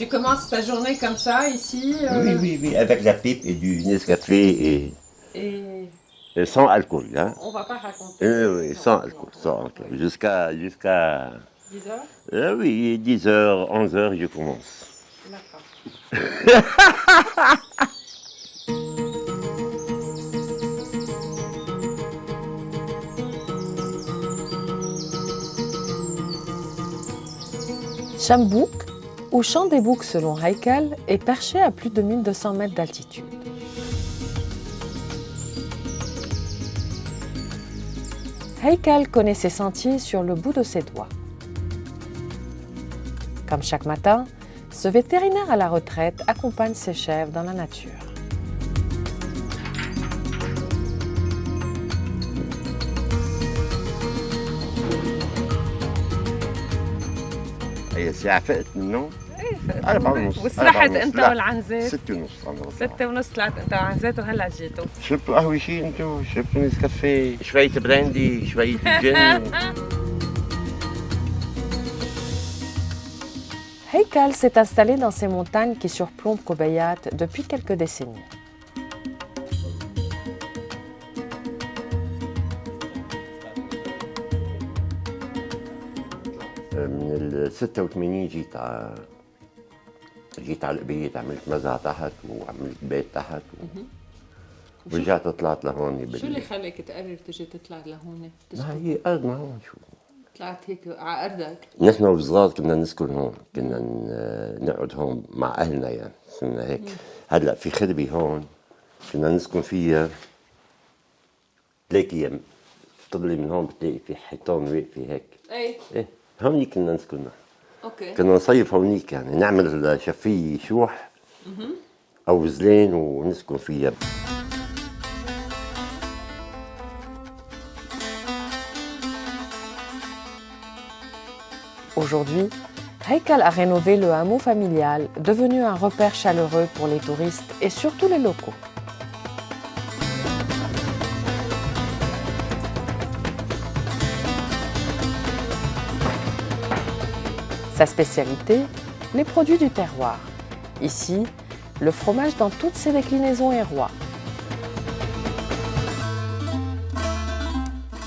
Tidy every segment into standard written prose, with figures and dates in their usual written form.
Tu commences ta journée comme ça, ici Oui, avec la pipe et du Nescafé Et et sans alcool. Hein. on va pas raconter. Oui, sans alcool. Oui. Jusqu'à 10 heures? oui, 10h, 11h, je commence. D'accord. Chambouk, ou Champ des Boucs selon Haïkal, est perché à plus de 1200 mètres d'altitude. Haïkal connaît ses sentiers sur le bout de ses doigts. Comme chaque matin, ce vétérinaire à la retraite accompagne ses chèvres dans la nature. C'est à fête, non وسرحت انت والعنزات 6:30 6:30 طلعت انت والعنزات وهلا جيتوا. شربتوا قهوة شي انتوا؟ شربتوا نسكافيه؟ شوية براندي؟ شوية جن؟ Haïkal s'est installé dans ces montagnes qui surplombent Kobayat depuis quelques décennies. من ال 86 جيت على القبية، عملت مزرعة تحت وعملت بيت تحت ورجعت طلعت لهون شو اللي خليك تقرر تجي تطلع لهون؟ ما هي أرضنا هون شو. طلعت هيك على أرضك؟ نحن وصغار كنا نسكن هون، كنا نقعد هون مع أهلنا يعني، صرنا هيك. هلا في خربي هون كنا نسكن فيها، تلاقي تطلعي من هون بتلاقي في حيطان واقفة هيك. إيه هونيك كنا نسكن. اوكي. كنا نصيف هونيك يعني، نعمل شفية شوح أو زلين ونسكن فيها. Aujourd'hui, Haïkal a rénové le hameau familial, devenu un repère chaleureux pour les touristes et surtout les locaux. Sa spécialité, les produits du terroir. Ici, le fromage dans toutes ses déclinaisons est roi.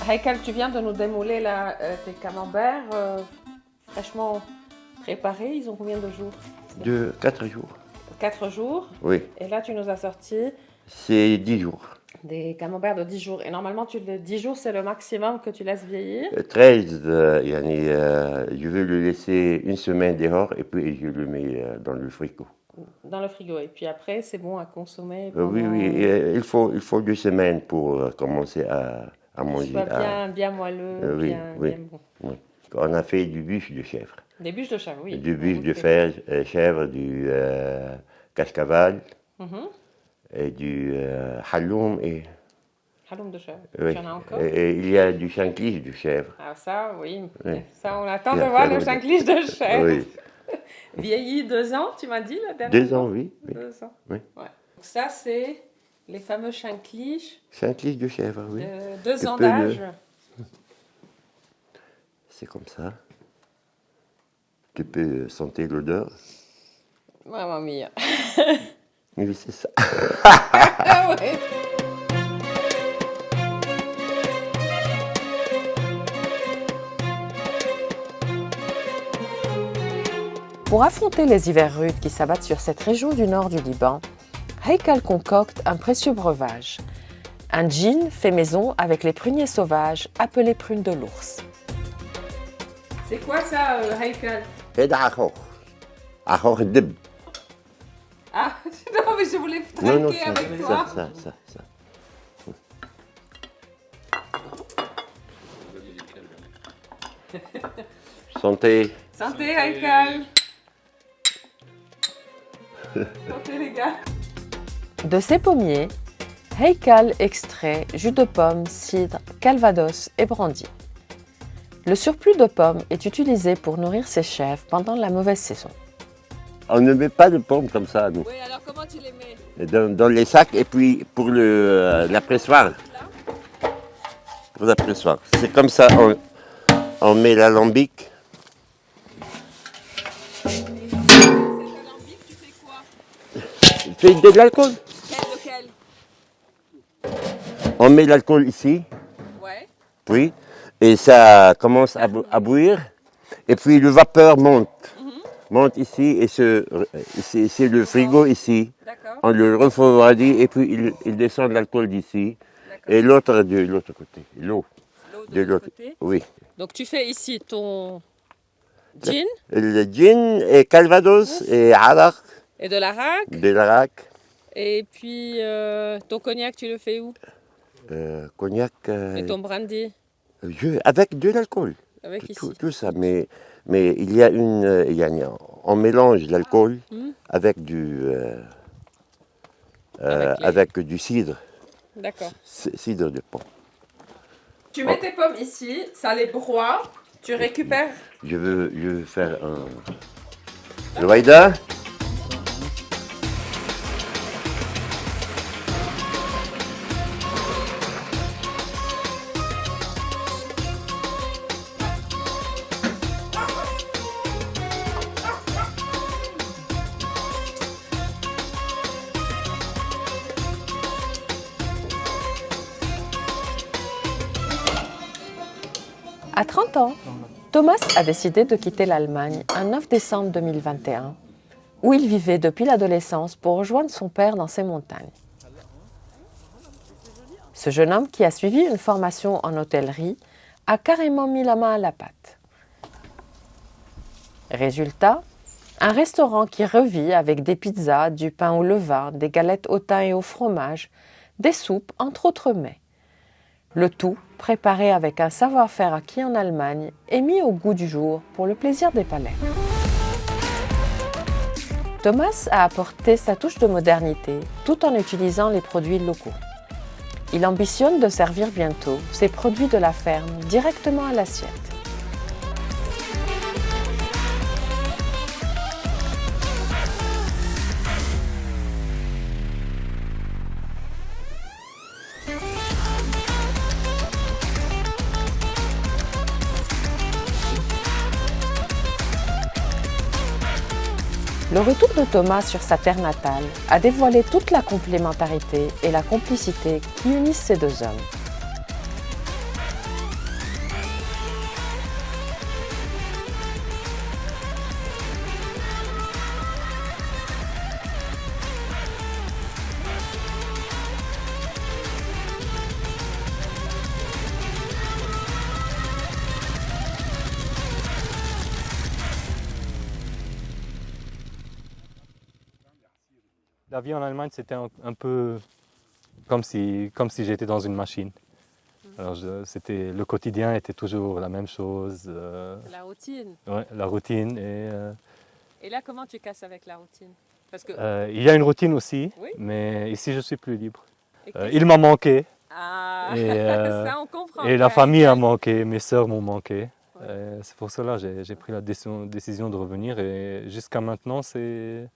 Haïkal, tu viens de nous démouler là, tes camemberts fraîchement préparés. Ils ont combien de jours? 4 jours. 4 jours. Oui. Et là, tu nous as sorti C'est 10 jours. des camemberts de 10 jours. Et normalement, 10 jours, c'est le maximum que tu laisses vieillir. 13, يعني, je vais le laisser une semaine dehors et puis je le mets dans le frigo. Dans le frigo. Et puis après, c'est bon à consommer. Oui, il faut 2 semaines pour commencer à manger. Soit bien moelleux, oui, bien bon. Oui. On a fait du bûche de chèvre. Des bûches de chèvre, oui. Du bûche de chèvre, du cache-caval et du halloum et... Halloum de chèvre. Oui. Tu en as encore? Et il y a du chancliche de chèvre. Ah ça, oui. Oui. Ça, on attend de voir le chancliche de chèvre. Oui. Vieilli 2 ans, tu m'as dit la dernière 2 fois? ans, oui. 2 ans. Oui. Ouais. Donc ça, c'est les fameux chancliches. Chancliche de chèvre, oui. 2 ans d'âge. C'est comme ça. Tu peux sentir l'odeur. Mamma mia. Oui, c'est ça. Ah ouais. Pour affronter les hivers rudes qui s'abattent sur cette région du nord du Liban, Haïkal concocte un précieux breuvage. Un gin fait maison avec les pruniers sauvages appelés prunes de l'ours. C'est quoi ça, Haïkal? هذا عخوخ الدب. Ah, non, mais je voulais Non, trinquer avec toi. ça. Santé. Santé, Haïkal. Santé, les gars. De ces pommiers, Haïkal extrait jus de pomme, cidre, calvados et brandy. Le surplus de pommes est utilisé pour nourrir ses chèvres pendant la mauvaise saison. On ne met pas de pommes comme ça, nous. Oui, alors comment tu les mets? Dans les sacs et puis pour la pressoir. Pour la pressoir. C'est comme ça, on met l'alambic. C'est C'est de l'alcool. Lequel? On met l'alcool ici, Ouais. puis, et ça commence à bouillir. Et puis le vapeur monte. Monte ici, et c'est le frigo ici. D'accord. On le refroidit, et puis il descend de l'alcool d'ici. Et l'autre de l'autre côté, l'eau. L'eau De l'autre côté. Oui. Donc tu fais ici ton gin Le gin et calvados et arak, et de l'arak. de l'arak, Et puis ton cognac, tu le fais où? cognac, Et ton brandy avec de l'alcool. avec ici. Tout ça, mais il y a on mélange l'alcool avec avec du cidre, D'accord. cidre de pomme. Tu mets tes pommes ici, ça les broie, tu récupères. Je veux faire un Loïda. À 30 ans, Thomas a décidé de quitter l'Allemagne un 9 décembre 2021, où il vivait depuis l'adolescence pour rejoindre son père dans ces montagnes. Ce jeune homme qui a suivi une formation en hôtellerie a carrément mis la main à la pâte. Résultat, un restaurant qui revit avec des pizzas, du pain au levain, des galettes au thym et au fromage, des soupes, entre autres mets. Le tout préparé avec un savoir-faire acquis en Allemagne et mis au goût du jour pour le plaisir des palais. Thomas a apporté sa touche de modernité tout en utilisant les produits locaux. Il ambitionne de servir bientôt ses produits de la ferme directement à l'assiette. Le retour de Thomas sur sa terre natale a dévoilé toute la complémentarité et la complicité qui unissent ces deux hommes. La vie en Allemagne, c'était un peu comme si j'étais dans une machine. Alors, le quotidien était toujours la même chose. La routine. Ouais, la routine. Et là, comment tu casses avec la routine? Parce que... il y a une routine aussi, Oui. mais ici, je suis plus libre. Et Il m'a manqué. Ah, Et, ça on comprend. Et la famille a manqué, mes sœurs m'ont manqué. Ouais. C'est pour cela que j'ai pris la décision de revenir. Et jusqu'à maintenant, c'est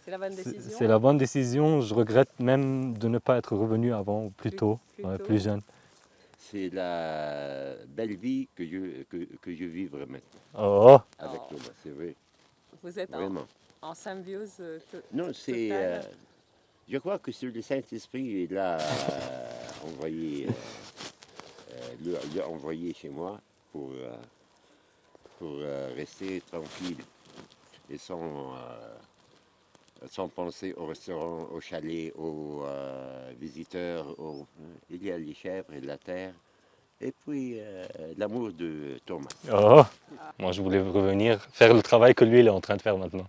la bonne décision. C'est la bonne décision. Je regrette même de ne pas être revenu avant, ou plus tôt, plus jeune. C'est la belle vie que je vivrai maintenant. Oh. Avec Thomas, c'est vrai. Vous êtes en symbiose non, c'est. Je crois que le Saint-Esprit l'a envoyé chez moi pour rester tranquille et sans penser au restaurant, au chalet, aux visiteurs. Il y a les chèvres et la terre. Et puis l'amour de Thomas. Oh, moi je voulais revenir faire le travail que lui il est en train de faire maintenant.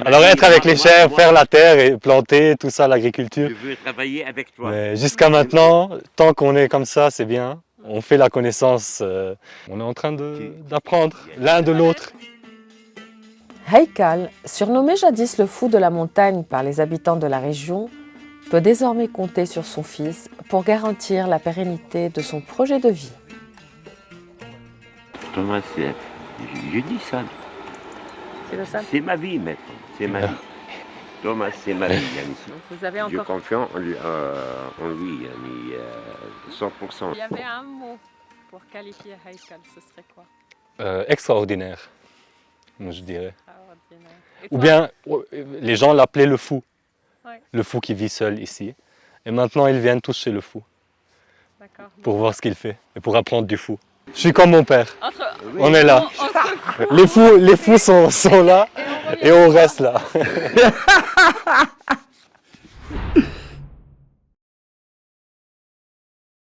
Alors être avec les chèvres, faire la terre et planter, tout ça, l'agriculture. Je veux travailler avec toi. Mais jusqu'à maintenant, tant qu'on est comme ça, c'est bien. On fait la connaissance, on est en train d'apprendre l'un de l'autre. Heikal, surnommé jadis le fou de la montagne par les habitants de la région, peut désormais compter sur son fils pour garantir la pérennité de son projet de vie. Thomas, je dis ça. C'est ma vie maintenant. C'est ma vie. Thomas, c'est ma vie. Vous avez encore... Je confiance en lui, 100%. Il y avait un mot pour qualifier Heikal, ce serait quoi? Extraordinaire, je dirais. Extraordinaire. Ou bien, les gens l'appelaient le fou. Ouais. Le fou qui vit seul ici. Et maintenant, ils viennent tous chez le fou D'accord. pour voir ce qu'il fait et pour apprendre du fou. Je suis comme mon père. Oui. On est là. Entre Les fous sont là et on revient. et on reste là.